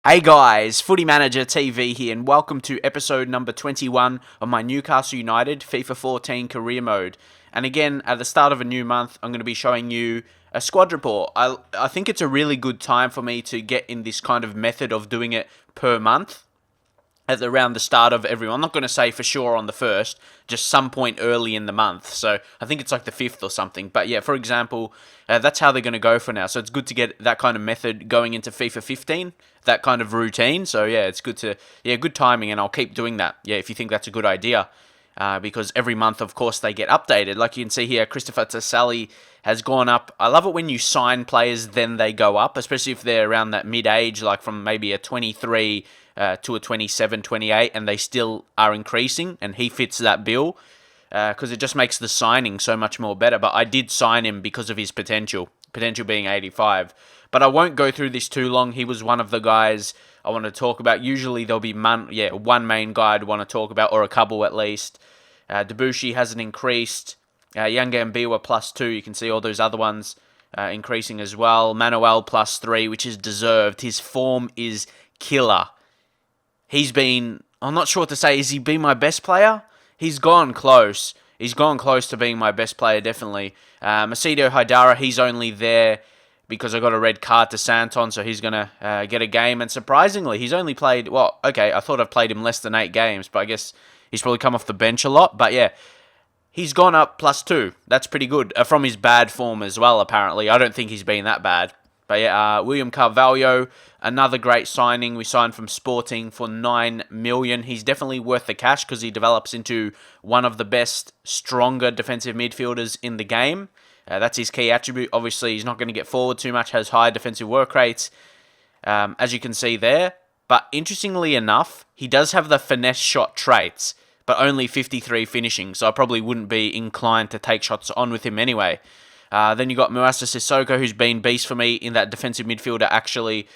Hey guys, Footy Manager TV here, and welcome to episode number 21 of my Newcastle United FIFA 14 career mode. And again, at the start of a new month, I'm going to be showing you a squad report. I think it's a really good time for me to get in this kind of method of doing it per month around the start of every. I'm not going to say for sure on the first, just some point early in the month. So I think it's like the 5th or something. But yeah, for example, that's how they're going to go for now. So it's good to get that kind of method going into FIFA 15, that kind of routine. So yeah, it's good timing, and I'll keep doing that. Yeah, if you think that's a good idea. Because every month, of course, they get updated. Like you can see here, Christopher Tassali has gone up. I love it when you sign players, then they go up, especially if they're around that mid-age, like from maybe a 23 to a 27, 28, and they still are increasing, and he fits that bill because it just makes the signing so much more better. But I did sign him because of his potential being 85. But I won't go through this too long. He was one of the guys I want to talk about. Usually there'll be one main guy I'd want to talk about, or a couple at least. Debussy hasn't increased. Young Gambiwa +2. You can see all those other ones increasing as well. Manuel +3, which is deserved. His form is killer. I'm not sure what to say. Has he been my best player? He's gone close. He's gone close to being my best player, definitely. Macedo Haidara, he's only there because I got a red card to Santon, so he's going to get a game. And surprisingly, he's only played, I thought I've played him less than 8 games, but I guess he's probably come off the bench a lot. But yeah, he's gone up +2. That's pretty good. From his bad form as well, apparently. I don't think he's been that bad. But yeah, William Carvalho, another great signing. We signed from Sporting for 9 million. He's definitely worth the cash because he develops into one of the best, stronger defensive midfielders in the game. That's his key attribute. Obviously, he's not going to get forward too much, has high defensive work rates, as you can see there. But interestingly enough, he does have the finesse shot traits, but only 53 finishing, so I probably wouldn't be inclined to take shots on with him anyway. Then you got Muasa Sissoko, who's been beast for me in that defensive midfielder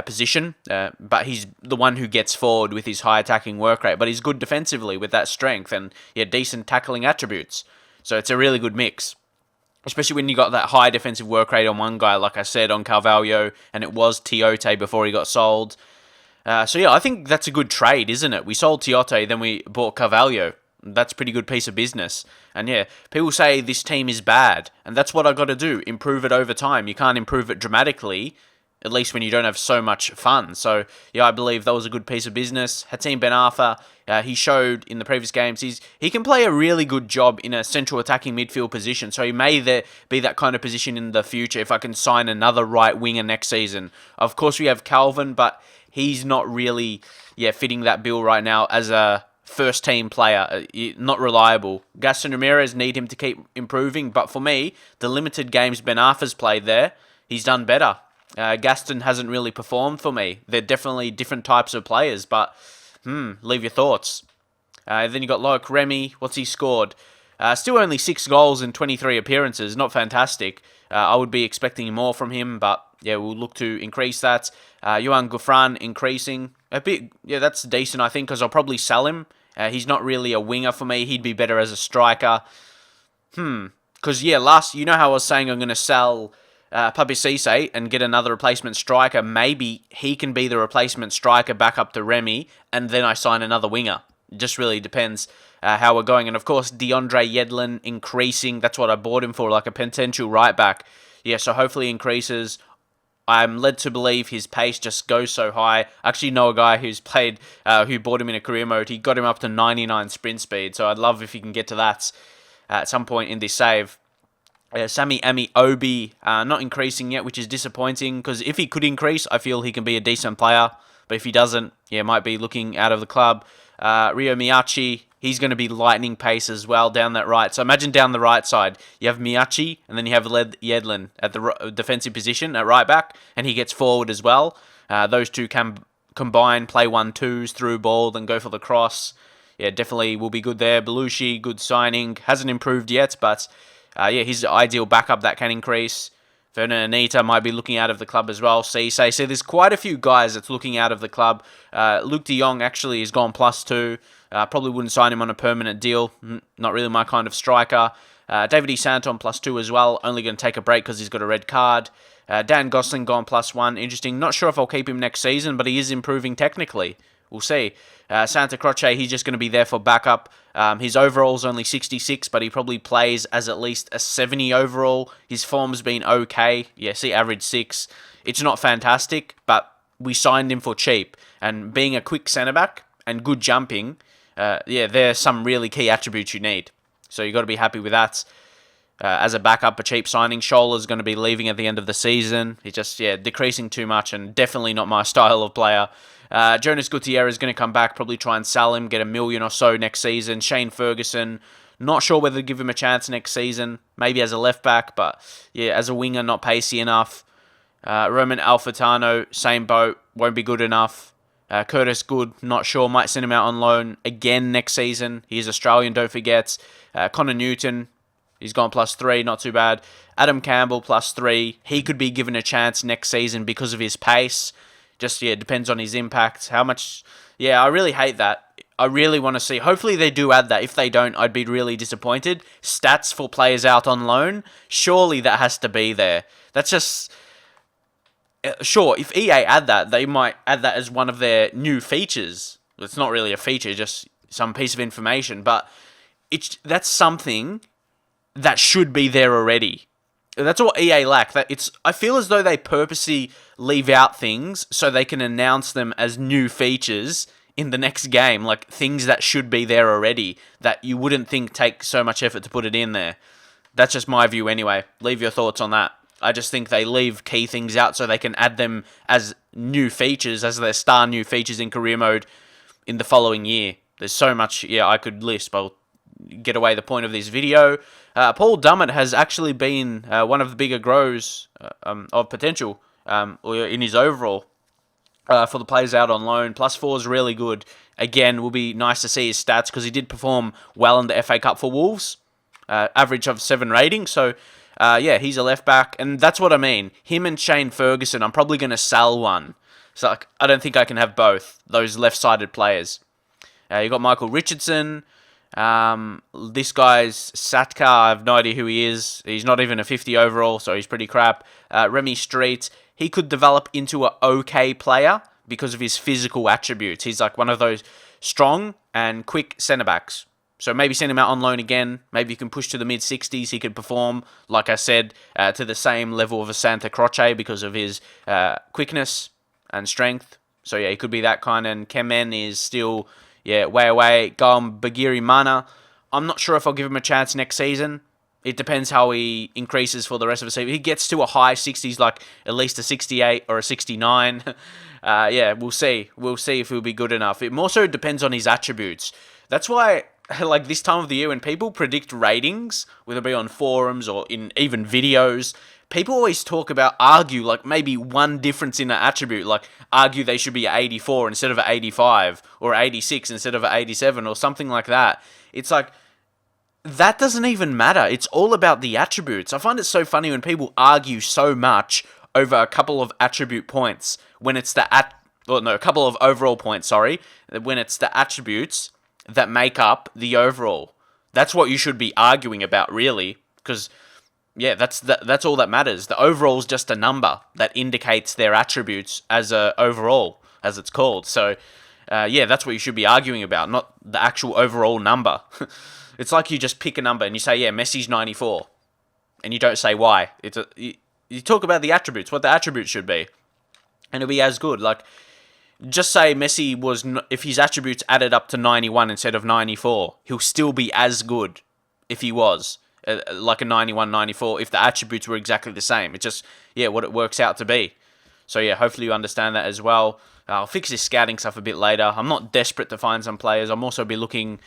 position, but he's the one who gets forward with his high attacking work rate, but he's good defensively with that strength and decent tackling attributes. So it's a really good mix, especially when you got that high defensive work rate on one guy, like I said, on Carvalho, and it was Tiote before he got sold. So yeah, I think that's a good trade, isn't it? We sold Tiote, then we bought Carvalho. That's a pretty good piece of business. And yeah, people say this team is bad, and that's what I got to do, improve it over time. You can't improve it dramatically, at least when you don't have so much fun. So yeah, I believe that was a good piece of business. Hatem Ben Arfa, he showed in the previous games he can play a really good job in a central attacking midfield position. So he may be that kind of position in the future if I can sign another right winger next season. Of course, we have Calvin, but he's not really fitting that bill right now as a first team player, not reliable. Gaston Ramirez need him to keep improving, but for me, the limited games Ben Arfa's played there, he's done better. Gaston hasn't really performed for me. They're definitely different types of players, but leave your thoughts. Then you got Loic Remy. What's he scored? Still only 6 goals in 23 appearances. Not fantastic. I would be expecting more from him, but yeah, we'll look to increase that. Johan Gouffran increasing a bit. Yeah, that's decent, I think, because I'll probably sell him. He's not really a winger for me. He'd be better as a striker. Because, you know how I was saying I'm going to sell Papi Cisse and get another replacement striker. Maybe he can be the replacement striker back up to Remy, and then I sign another winger. It just really depends how we're going. And, of course, DeAndre Yedlin increasing. That's what I bought him for, like a potential right back. Yeah, so hopefully he increases. I'm led to believe his pace just goes so high. I actually know a guy who's played, who bought him in a career mode. He got him up to 99 sprint speed, so I'd love if he can get to that at some point in this save. Sammy Ami Obi not increasing yet, which is disappointing, because if he could increase, I feel he can be a decent player. But if he doesn't, might be looking out of the club. Rio Miyachi, he's going to be lightning pace as well down that right. So imagine down the right side, you have Miyachi, and then you have Yedlin at the defensive position at right back, and he gets forward as well. Those two can combine, play 1-2s, through ball, then go for the cross. Yeah, definitely will be good there. Belushi, good signing. Hasn't improved yet, but he's the ideal backup that can increase. Ferdinand Anita might be looking out of the club as well. So there's quite a few guys that's looking out of the club. Luke de Jong actually has gone +2. Probably wouldn't sign him on a permanent deal. Not really my kind of striker. David E. Santon +2 as well. Only going to take a break because he's got a red card. Dan Gosling gone +1. Interesting. Not sure if I'll keep him next season, but he is improving technically. We'll see. Santa Croce, he's just going to be there for backup. His overall's only 66, but he probably plays as at least a 70 overall. His form's been okay. Yes, he averaged 6. It's not fantastic, but we signed him for cheap. And being a quick centre-back and good jumping, there's some really key attributes you need. So you've got to be happy with that. As a backup, a cheap signing. Scholar's going to be leaving at the end of the season. He's just, decreasing too much and definitely not my style of player. Jonas Gutierrez is going to come back, probably try and sell him, get $1 million or so next season. Shane Ferguson, not sure whether to give him a chance next season. Maybe as a left back, but as a winger, not pacey enough. Roman Alfantano, same boat, won't be good enough. Curtis Good, not sure, might send him out on loan again next season. He's Australian, don't forget. Connor Newton, he's gone +3, not too bad. Adam Campbell +3. He could be given a chance next season because of his pace. Just, depends on his impact. How much... I really hate that. I really want to see... Hopefully they do add that. If they don't, I'd be really disappointed. Stats for players out on loan. Surely that has to be there. That's just... Sure, if EA add that, they might add that as one of their new features. It's not really a feature, just some piece of information. But that's something that should be there already. That's what EA lack. I feel as though they purposely leave out things so they can announce them as new features in the next game, like things that should be there already that you wouldn't think take so much effort to put it in there. That's just my view anyway. Leave your thoughts on that. I just think they leave key things out so they can add them as new features, as their star new features in career mode in the following year. There's so much, I could list, but I'll get away the point of this video. Paul Dummett has actually been one of the bigger grows of potential in his overall for the players out on loan. +4 is really good. Again, will be nice to see his stats because he did perform well in the FA Cup for Wolves. Average of 7 rating, so... he's a left back, and that's what I mean. Him and Shane Ferguson, I'm probably going to sell one. So I don't think I can have both, those left-sided players. You got Michael Richardson. This guy's Satka, I have no idea who he is. He's not even a 50 overall, so he's pretty crap. Remy Street, he could develop into an okay player because of his physical attributes. He's like one of those strong and quick centre-backs. So maybe send him out on loan again. Maybe you can push to the mid-60s. He could perform, like I said, to the same level of a Santa Croce because of his quickness and strength. So he could be that kind. And Kemen is still, way away. Gam Bagiri Mana, I'm not sure if I'll give him a chance next season. It depends how he increases for the rest of the season. If he gets to a high 60s, like at least a 68 or a 69, we'll see. We'll see if he'll be good enough. It more so depends on his attributes. That's why... Like this time of the year when people predict ratings, whether it be on forums or in even videos, people always argue like maybe one difference in an attribute, like argue they should be at 84 instead of at 85 or 86 instead of at 87 or something like that. It's like, that doesn't even matter. It's all about the attributes. I find it so funny when people argue so much over a couple of attribute points when it's a couple of overall points, when it's the attributes that make up the overall. That's what you should be arguing about, really, because, that's all that matters. The overall is just a number that indicates their attributes as a overall, as it's called. So, that's what you should be arguing about, not the actual overall number. It's like you just pick a number and you say, Messi's 94, and you don't say why. You talk about the attributes, what the attributes should be, and it'll be as good. Like, just say Messi was, if his attributes added up to 91 instead of 94, he'll still be as good if he was like a 91, 94, if the attributes were exactly the same. It's just, what it works out to be. So hopefully you understand that as well. I'll fix this scouting stuff a bit later. I'm not desperate to find some players. I'm also be looking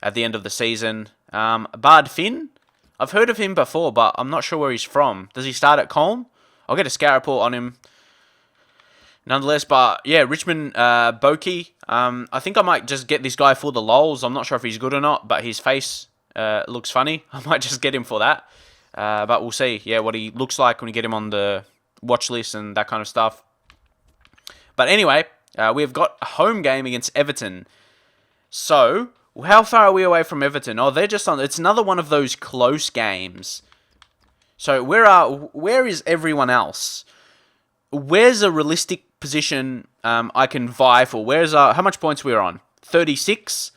at the end of the season. Bard Finn, I've heard of him before, but I'm not sure where he's from. Does he start at Colne? I'll get a scout report on him. Nonetheless, but Richmond Boki, I think I might just get this guy for the lols. I'm not sure if he's good or not, but his face looks funny. I might just get him for that. But we'll see, what he looks like when we get him on the watch list and that kind of stuff. But anyway, we've got a home game against Everton. So, how far are we away from Everton? Oh, they're just on... It's another one of those close games. So, where is everyone else? where's a realistic position I can vie for? How much points we're on? 36?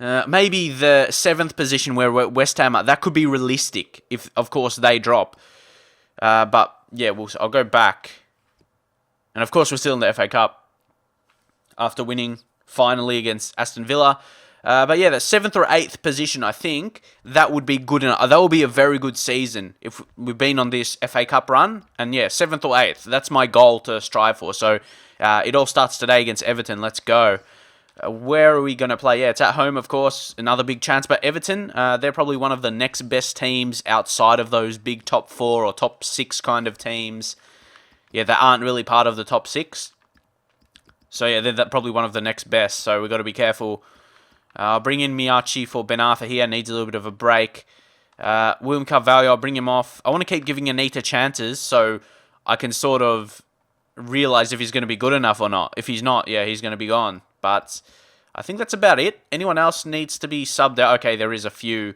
Maybe the 7th position where West Ham are. That could be realistic if, of course, they drop. But, yeah, I'll go back. And, of course, we're still in the FA Cup after winning finally against Aston Villa. But, yeah, the 7th or 8th position, I think, that would be good enough. That would be a very good season if we've been on this FA Cup run. And, yeah, 7th or 8th. That's my goal to strive for. So, it all starts today against Everton. Let's go. Where are we going to play? Yeah, it's at home, of course. Another big chance. But Everton, they're probably one of the next best teams outside of those big top 4 or top 6 kind of teams. Yeah, that aren't really part of the top 6. So, yeah, they're probably one of the next best. So, we've got to be careful. I'll bring in Miyachi for Ben Arthur here. Needs a little bit of a break. William Carvalho, I'll bring him off. I want to keep giving Anita chances so I can sort of realise if he's going to be good enough or not. If he's not, yeah, he's going to be gone. But I think that's about it. Anyone else needs to be subbed out? Okay, there is a few.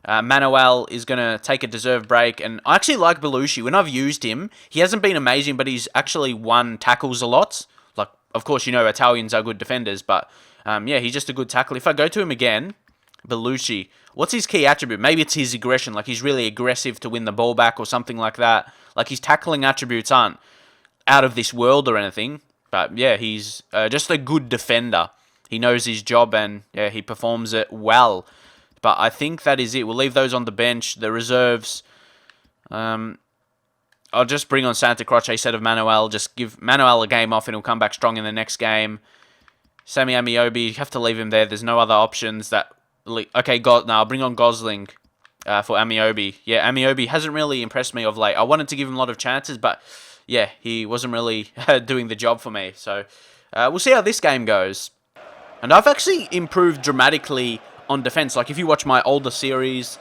Manuel is going to take a deserved break. And I actually like Belushi. When I've used him, he hasn't been amazing, but he's actually won tackles a lot. Like, of course, Italians are good defenders, but yeah, he's just a good tackler. If I go to him again, Belushi, what's his key attribute? Maybe it's his aggression, like he's really aggressive to win the ball back or something like that. Like his tackling attributes aren't out of this world or anything, but yeah, he's just a good defender. He knows his job and yeah, he performs it well. But I think that is it. We'll leave those on the bench. The reserves, I'll just bring on Santa Croce instead of Manuel. Just give Manuel a game off and he'll come back strong in the next game. Sammy Amiobi, you have to leave him there. There's no other options. Okay, I'll bring on Gosling for Amiobi. Yeah, Amiobi hasn't really impressed me of late. I wanted to give him a lot of chances, but yeah, he wasn't really doing the job for me. So we'll see how this game goes. And I've actually improved dramatically on defense. Like if you watch my older series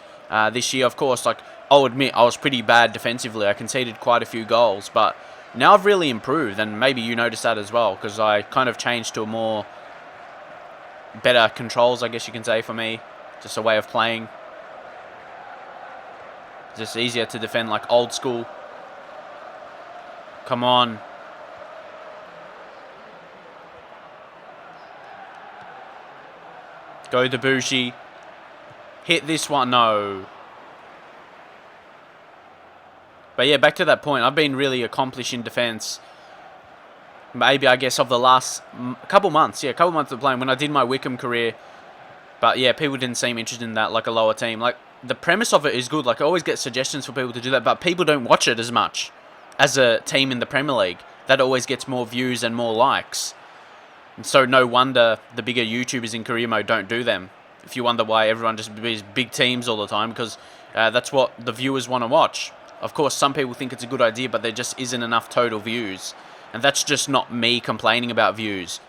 this year, of course, like I'll admit I was pretty bad defensively. I conceded quite a few goals, but now I've really improved, and maybe you noticed that as well, because I kind of changed to a more better controls, I guess you can say, for me. Just a way of playing. Just easier to defend like old school. Come on. Go Debussy. Hit this one. No. But yeah, back to that point. I've been really accomplished in defense. Maybe, I guess, of the last couple months. Yeah, a couple months of playing when I did my Wickham career. But yeah, people didn't seem interested in that like a lower team. Like, the premise of it is good. Like, I always get suggestions for people to do that. But people don't watch it as much as a team in the Premier League. That always gets more views and more likes. And so no wonder the bigger YouTubers in career mode don't do them. If you wonder why everyone just does big teams all the time. Because that's what the viewers want to watch. Of course, some people think it's a good idea, but there just isn't enough total views. And that's just not me complaining about views.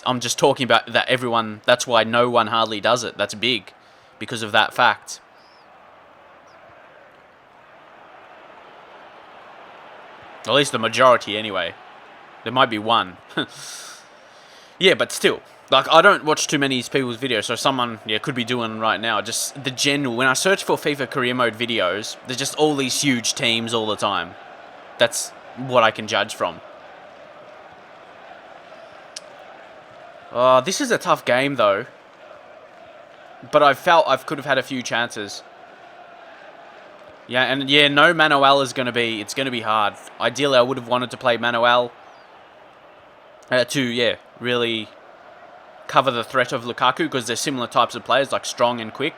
I'm just talking about that everyone, that's why no one hardly does it. That's big, because of that fact. At least the majority, anyway. There might be one. Yeah, but still. Like, I don't watch too many people's videos, so someone, could be doing right now. Just the general, when I search for FIFA career mode videos, there's just all these huge teams all the time. That's what I can judge from. This is a tough game, though. But I felt I could have had a few chances. Yeah, and yeah, no Manuel is going to be, it's going to be hard. Ideally, I would have wanted to play Manuel to, really cover the threat of Lukaku, because they're similar types of players, like strong and quick.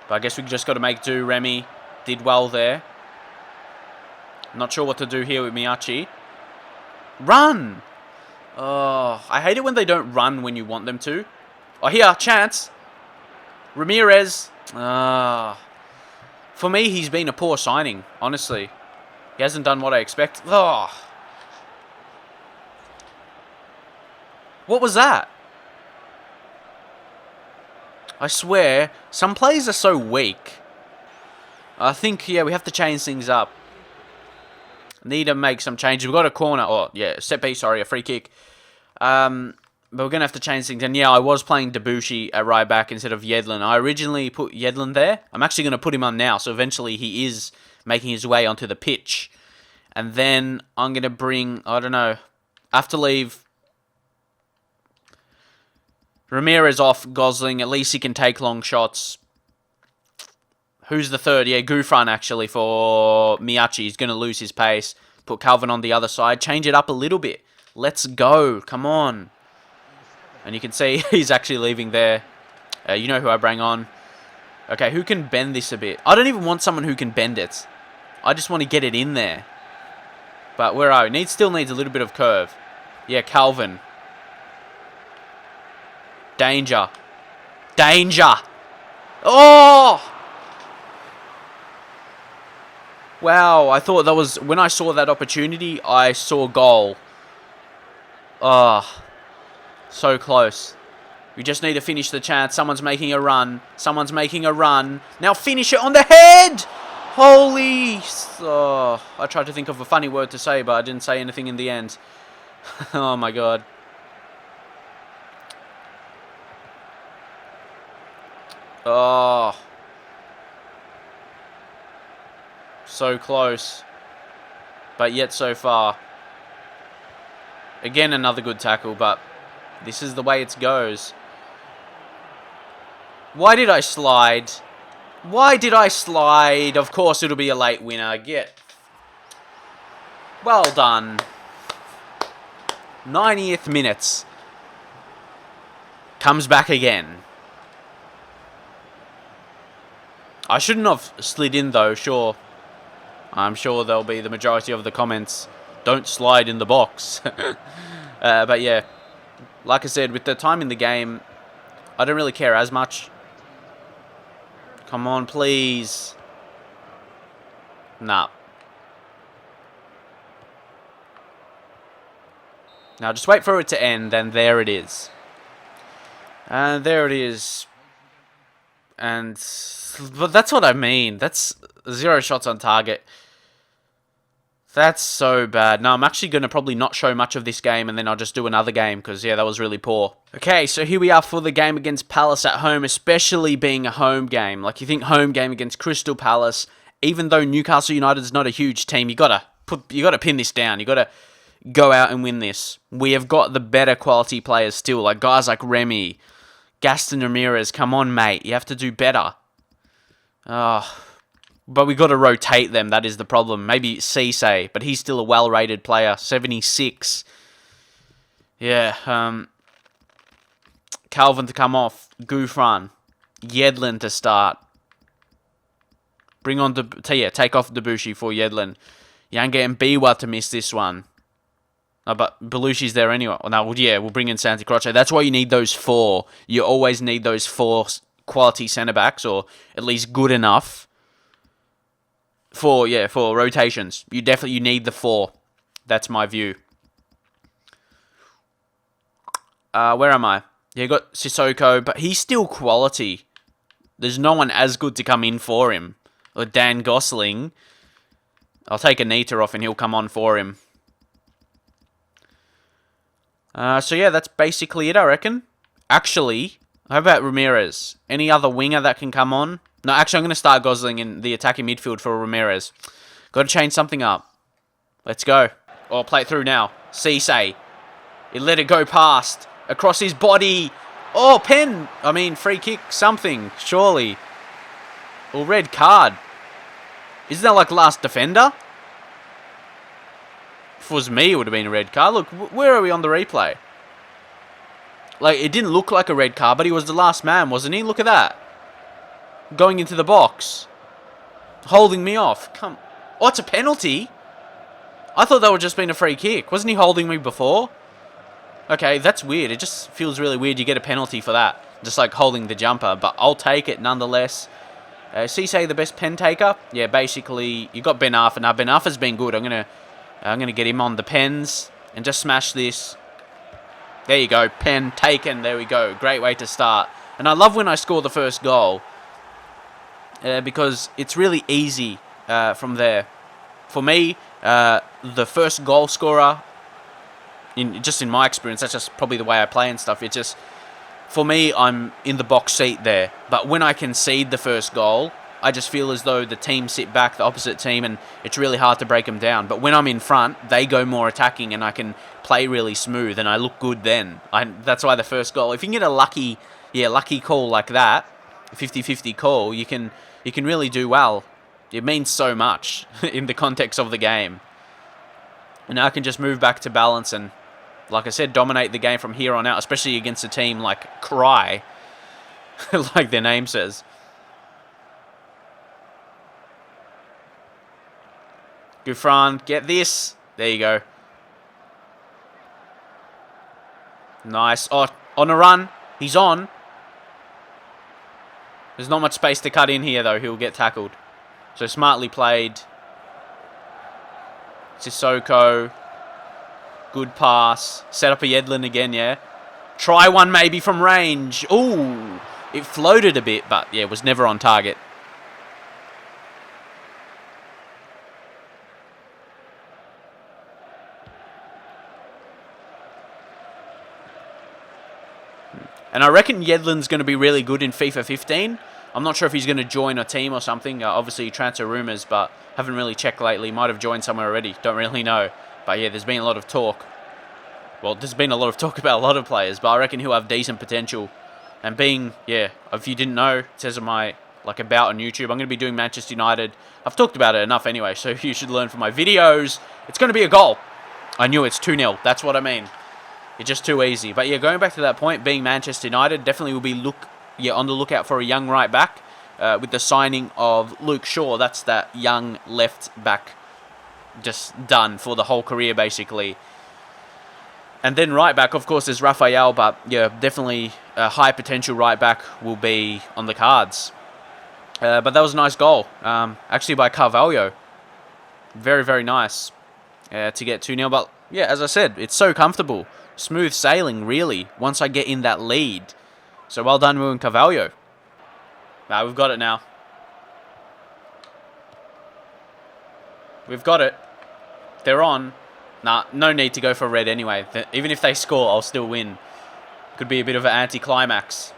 But I guess we just got to make do. Remy did well there. Not sure what to do here with Miyachi. Run! Oh, I hate it when they don't run when you want them to. Oh, here, chance. Ramirez. For me, he's been a poor signing, honestly. He hasn't done what I expect. Oh. What was that? I swear, some players are so weak. I think, we have to change things up. Need to make some changes. We've got a corner. Set piece, a free kick. But we're going to have to change things. And I was playing Debussy at right back instead of Yedlin. I originally put Yedlin there. I'm actually going to put him on now. So eventually he is making his way onto the pitch. And then I'm going to bring, I don't know, I have to leave Ramirez off Gosling. At least he can take long shots. Who's the third? Yeah, Gouffran actually for Miyachi. He's going to lose his pace. Put Calvin on the other side. Change it up a little bit. Let's go. Come on. And you can see he's actually leaving there. You know who I bring on. Okay, who can bend this a bit? I don't even want someone who can bend it. I just want to get it in there. But where are we? Still needs a little bit of curve. Yeah, Calvin. Danger. Danger. Oh! Wow, I thought that was... When I saw that opportunity, I saw goal. Oh, so close. We just need to finish the chance. Someone's making a run. Someone's making a run. Now finish it on the head! Holy... Oh, I tried to think of a funny word to say, but I didn't say anything in the end. Oh my god. Oh. So close. But yet so far. Again, another good tackle, but this is the way it goes. Why did I slide? Why did I slide? Of course it'll be a late winner. Well done. 90th minutes. Comes back again. I shouldn't have slid in though, sure. I'm sure there'll be the majority of the comments. Don't slide in the box. But yeah, like I said, with the time in the game, I don't really care as much. Come on, please. Nah. Now just wait for it to end, and there it is. And there it is. But that's what I mean. That's 0 shots on target. That's so bad. No, I'm actually going to probably not show much of this game, and then I'll just do another game, because, yeah, that was really poor. Okay, so here we are for the game against Palace at home, especially being a home game. Like, you think home game against Crystal Palace, even though Newcastle United's not a huge team, you gotta pin this down. You gotta go out and win this. We have got the better quality players still, like guys like Remy, Gaston Ramirez. Come on, mate. You have to do better. But we got to rotate them. That is the problem. Maybe Cisse, but he's still a well-rated player. 76. Yeah. Calvin to come off. Gouffran. Yedlin to start. Bring on take off Debussy for Yedlin. Yanga and Biwa to miss this one. Oh, but Belushi's there anyway. Oh, no, well, yeah, we'll bring in Santa Croce. That's why you need those 4. You always need those 4 quality centre-backs, or at least good enough for rotations. You need the 4. That's my view. Where am I? Yeah, you got Sissoko, but he's still quality. There's no one as good to come in for him. Or Dan Gosling. I'll take Anita off and he'll come on for him. So yeah, that's basically it, I reckon. Actually, how about Ramirez? Any other winger that can come on? No, actually, I'm going to start Gosling in the attacking midfield for Ramirez. Got to change something up. Let's go. Or play it through now. Cisse. He let it go past. Across his body. Oh, free kick, something, surely. Or red card. Isn't that like last defender? If it was me, it would have been a red card. Look, where are we on the replay? Like, it didn't look like a red card, but he was the last man, wasn't he? Look at that. Going into the box. Holding me off. Oh, it's a penalty? I thought that would just been a free kick. Wasn't he holding me before? Okay, that's weird. It just feels really weird you get a penalty for that. Just like holding the jumper, but I'll take it nonetheless. Cisse the best pen taker? Yeah, basically, you got Ben Arfa. Now, Ben Arfa's been good. I'm gonna get him on the pens and just smash this. There you go, pen taken. There we go. Great way to start. And I love when I score the first goal because it's really easy from there. For me, the first goal scorer, in my experience, that's just probably the way I play and stuff. It's just, for me, I'm in the box seat there. But when I concede the first goal, I just feel as though the team sit back, the opposite team, and it's really hard to break them down. But when I'm in front, they go more attacking, and I can play really smooth, and I look good then. That's why the first goal, if you can get a lucky call like that, 50-50 call, you can really do well. It means so much in the context of the game. And now I can just move back to balance and, like I said, dominate the game from here on out, especially against a team like Cry, like their name says. Gouffran, get this. There you go. Nice. Oh, on a run. He's on. There's not much space to cut in here, though. He'll get tackled. So smartly played. Sissoko. Good pass. Set up a Yedlin again, yeah. Try one maybe from range. Ooh. It floated a bit, but yeah, it was never on target. And I reckon Yedlin's going to be really good in FIFA 15. I'm not sure if he's going to join a team or something. Obviously, transfer rumours, but haven't really checked lately. Might have joined somewhere already. Don't really know. But yeah, there's been a lot of talk. Well, there's been a lot of talk about a lot of players, but I reckon he'll have decent potential. And being, yeah, if you didn't know, it says on my about on YouTube, I'm going to be doing Manchester United. I've talked about it enough anyway, so you should learn from my videos. It's going to be a goal. I knew it's 2-0. That's what I mean. It's just too easy. But yeah, going back to that point, being Manchester United, definitely will be on the lookout for a young right back with the signing of Luke Shaw. That's that young left back just done for the whole career, basically. And then right back, of course, is Raphael, but yeah, definitely a high potential right back will be on the cards. But that was a nice goal, actually by Carvalho. Very, very nice to get 2-0. But yeah, as I said, it's so comfortable. Smooth sailing, really, once I get in that lead. So well done, Ruben Carvalho. We've got it now. We've got it. They're on. No need to go for red anyway. Even if they score, I'll still win. Could be a bit of an anticlimax.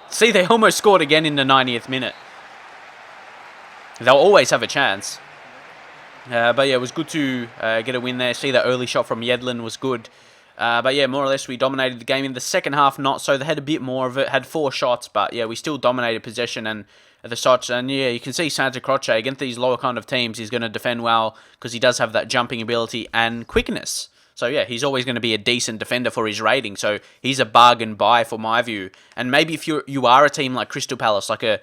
See, they almost scored again in the 90th minute. They'll always have a chance. But yeah, it was good to get a win there. See, that early shot from Yedlin was good. But yeah, more or less we dominated the game. In the second half, not so. They had a bit more of it. Had 4 shots, but yeah, we still dominated possession and the shots. And yeah, you can see Santa Croce against these lower kind of teams, he's going to defend well because he does have that jumping ability and quickness. So yeah, he's always going to be a decent defender for his rating. So he's a bargain buy for my view. And maybe if you are a team like Crystal Palace, like a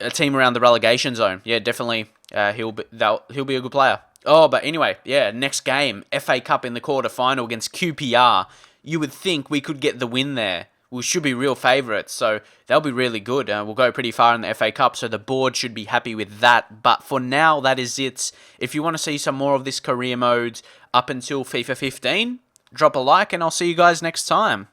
team around the relegation zone, yeah, definitely he'll be a good player. Oh, but anyway, yeah, next game, FA Cup in the quarter-final against QPR. You would think we could get the win there. We should be real favourites, so they'll be really good. We'll go pretty far in the FA Cup, so the board should be happy with that. But for now, that is it. If you want to see some more of this career mode up until FIFA 15, drop a like, and I'll see you guys next time.